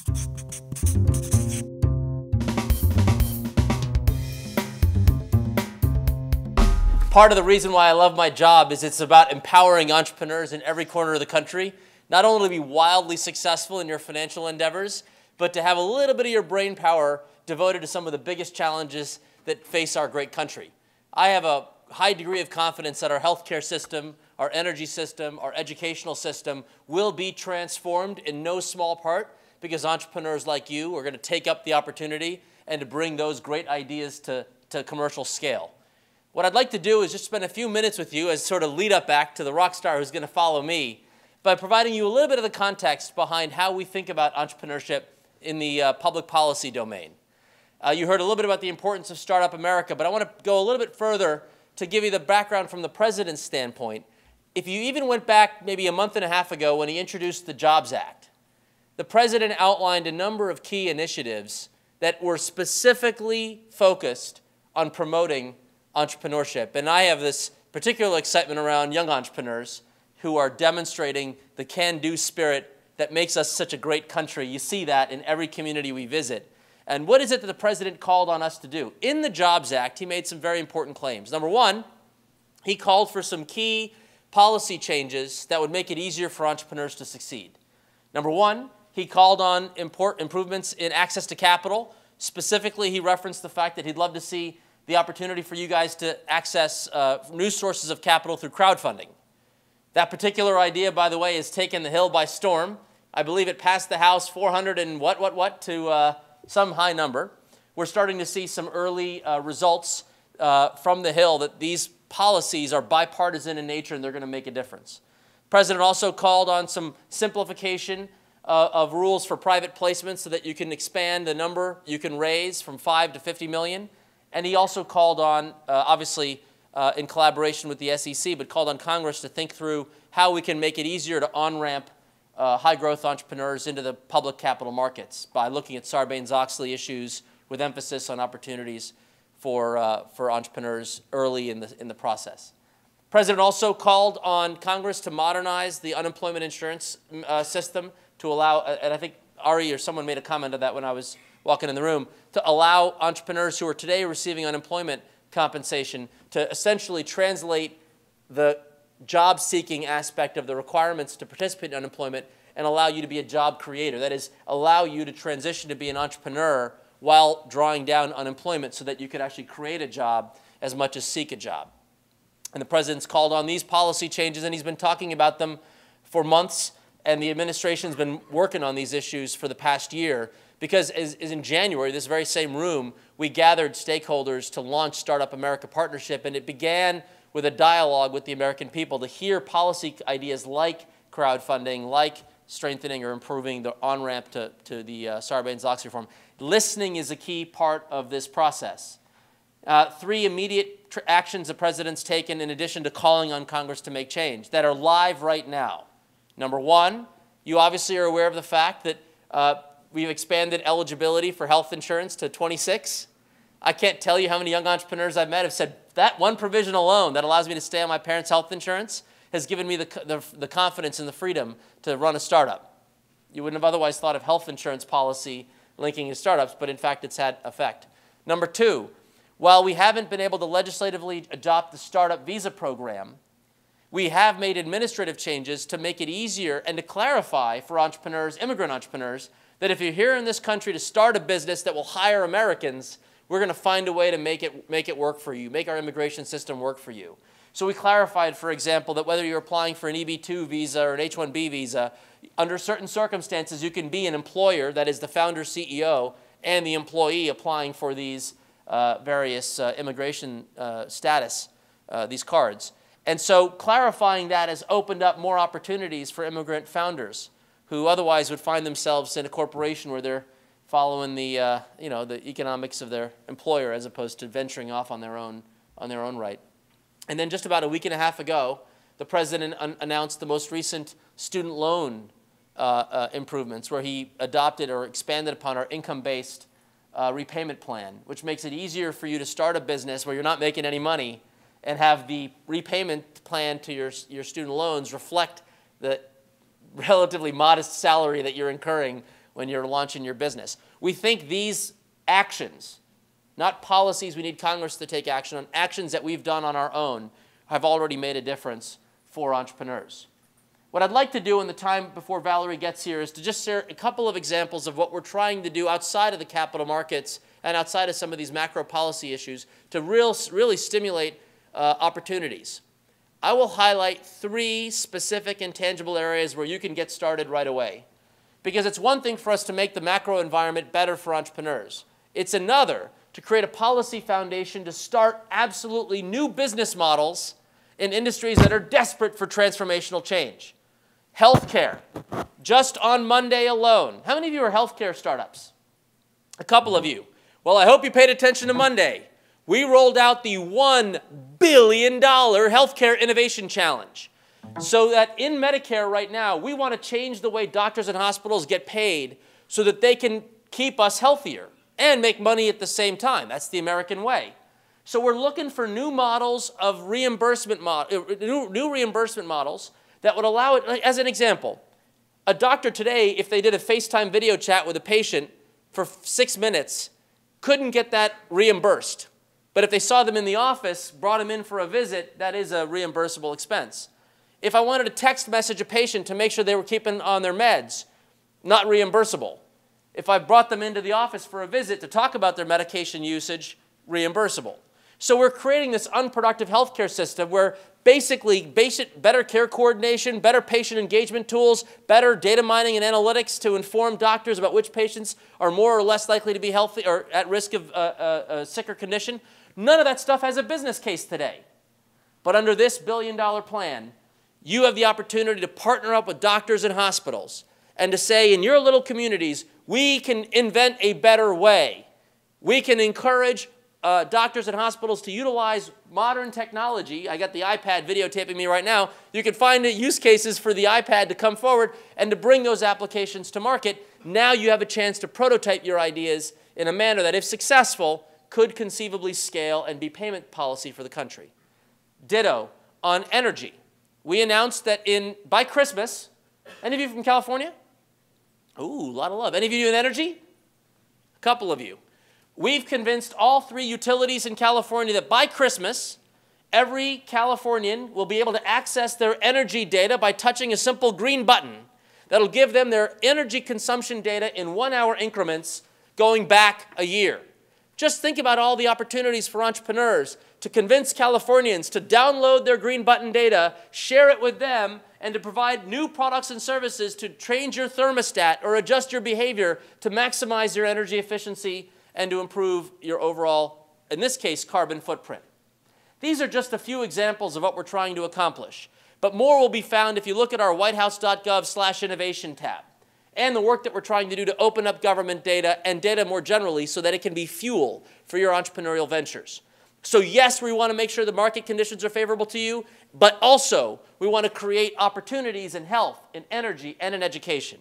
Part of the reason why I love my job is it's about empowering entrepreneurs in every corner of the country, not only to be wildly successful in your financial endeavors, but to have a little bit of your brain power devoted to some of the biggest challenges that face our great country. I have a high degree of confidence that our healthcare system, our energy system, our educational system will be transformed in no small part because entrepreneurs like you are going to take up the opportunity and to bring those great ideas to commercial scale. What I'd like to do is just spend a few minutes with you as sort of lead up back to the rock star who's going to follow me by providing you a little bit of the context behind how we think about entrepreneurship in the public policy domain. You heard a little bit about the importance of Startup America, but I want to go a little bit further to give you the background from the president's standpoint. If you even went back maybe a month and a half ago when he introduced the Jobs Act, the president outlined a number of key initiatives that were specifically focused on promoting entrepreneurship. And I have this particular excitement around young entrepreneurs who are demonstrating the can-do spirit that makes us such a great country. You see that in every community we visit. And what is it that the president called on us to do? In the Jobs Act, he made some very important claims. Number one, he called for some key policy changes that would make it easier for entrepreneurs to succeed. Number one, he called on improvements in access to capital. Specifically, he referenced the fact that he'd love to see the opportunity for you guys to access new sources of capital through crowdfunding. That particular idea, by the way, has taken the Hill by storm. I believe it passed the House 400 and what to some high number. We're starting to see some early results from the Hill that these policies are bipartisan in nature and they're going to make a difference. The president also called on some simplification of rules for private placements so that you can expand the number you can raise from 5 to 50 million. And he also called on, obviously in collaboration with the SEC, but called on Congress to think through how we can make it easier to on-ramp high-growth entrepreneurs into the public capital markets by looking at Sarbanes-Oxley issues with emphasis on opportunities for entrepreneurs early in the process. The president also called on Congress to modernize the unemployment insurance system to allow, and I think Ari or someone made a comment on that when I was walking in the room, to allow entrepreneurs who are today receiving unemployment compensation to essentially translate the job-seeking aspect of the requirements to participate in unemployment and allow you to be a job creator. That is, allow you to transition to be an entrepreneur while drawing down unemployment so that you could actually create a job as much as seek a job. And the president's called on these policy changes, and he's been talking about them for months, and the administration's been working on these issues for the past year. Because as in January, this very same room, we gathered stakeholders to launch Startup America Partnership, and it began with a dialogue with the American people to hear policy ideas like crowdfunding, like strengthening or improving the on-ramp to the Sarbanes-Oxley reform. Listening is a key part of this process. 3 immediate actions the president's taken in addition to calling on Congress to make change that are live right now. Number one, you obviously are aware of the fact that we've expanded eligibility for health insurance to 26. I can't tell you how many young entrepreneurs I've met have said, that one provision alone that allows me to stay on my parents' health insurance has given me the confidence and the freedom to run a startup. You wouldn't have otherwise thought of health insurance policy linking to startups, but in fact it's had effect. Number two, while we haven't been able to legislatively adopt the startup visa program, we have made administrative changes to make it easier and to clarify for entrepreneurs, immigrant entrepreneurs, that if you're here in this country to start a business that will hire Americans, we're going to find a way to make it work for you, make our immigration system work for you. So we clarified, for example, that whether you're applying for an EB-2 visa or an H-1B visa, under certain circumstances you can be an employer, that is the founder CEO, and the employee applying for these various immigration status, these cards. And so clarifying that has opened up more opportunities for immigrant founders who otherwise would find themselves in a corporation where they're following the the economics of their employer as opposed to venturing off on their own right. And then just about a week and a half ago, the president announced the most recent student loan improvements, where he adopted or expanded upon our income-based repayment plan, which makes it easier for you to start a business where you're not making any money and have the repayment plan to your student loans reflect the relatively modest salary that you're incurring when you're launching your business. We think these actions, not policies we need Congress to take action on, actions that we've done on our own, have already made a difference for entrepreneurs. What I'd like to do in the time before Valerie gets here is to just share a couple of examples of what we're trying to do outside of the capital markets and outside of some of these macro policy issues to really stimulate opportunities. I will highlight 3 specific and tangible areas where you can get started right away. Because it's one thing for us to make the macro environment better for entrepreneurs. It's another to create a policy foundation to start absolutely new business models in industries that are desperate for transformational change. Healthcare. Just on Monday alone. How many of you are healthcare startups? A couple of you. Well, I hope you paid attention to Monday. We rolled out the $1 billion Healthcare Innovation Challenge. So that in Medicare right now, we want to change the way doctors and hospitals get paid so that they can keep us healthier and make money at the same time. That's the American way. So we're looking for new models of reimbursement, new reimbursement models that would allow it. As an example, a doctor today, if they did a FaceTime video chat with a patient for 6 minutes, couldn't get that reimbursed. But if they saw them in the office, brought them in for a visit, that is a reimbursable expense. If I wanted to text message a patient to make sure they were keeping on their meds, not reimbursable. If I brought them into the office for a visit to talk about their medication usage, reimbursable. So we're creating this unproductive healthcare system where basically better care coordination, better patient engagement tools, better data mining and analytics to inform doctors about which patients are more or less likely to be healthy or at risk of a sicker condition. None of that stuff has a business case today. But under this $1 billion plan, you have the opportunity to partner up with doctors and hospitals and to say in your little communities, we can invent a better way. We can encourage doctors and hospitals to utilize modern technology. I got the iPad videotaping me right now. You can find use cases for the iPad to come forward and to bring those applications to market. Now you have a chance to prototype your ideas in a manner that, if successful, could conceivably scale and be payment policy for the country. Ditto on energy. We announced that by Christmas, any of you from California? Ooh, a lot of love. Any of you in energy? A couple of you. We've convinced all 3 utilities in California that by Christmas, every Californian will be able to access their energy data by touching a simple green button that'll give them their energy consumption data in 1-hour increments going back a year. Just think about all the opportunities for entrepreneurs to convince Californians to download their green button data, share it with them, and to provide new products and services to change your thermostat or adjust your behavior to maximize your energy efficiency and to improve your overall, in this case, carbon footprint. These are just a few examples of what we're trying to accomplish. But more will be found if you look at our whitehouse.gov/innovation tab and the work that we're trying to do to open up government data and data more generally so that it can be fuel for your entrepreneurial ventures. So yes, we want to make sure the market conditions are favorable to you, but also we want to create opportunities in health, in energy, and in education.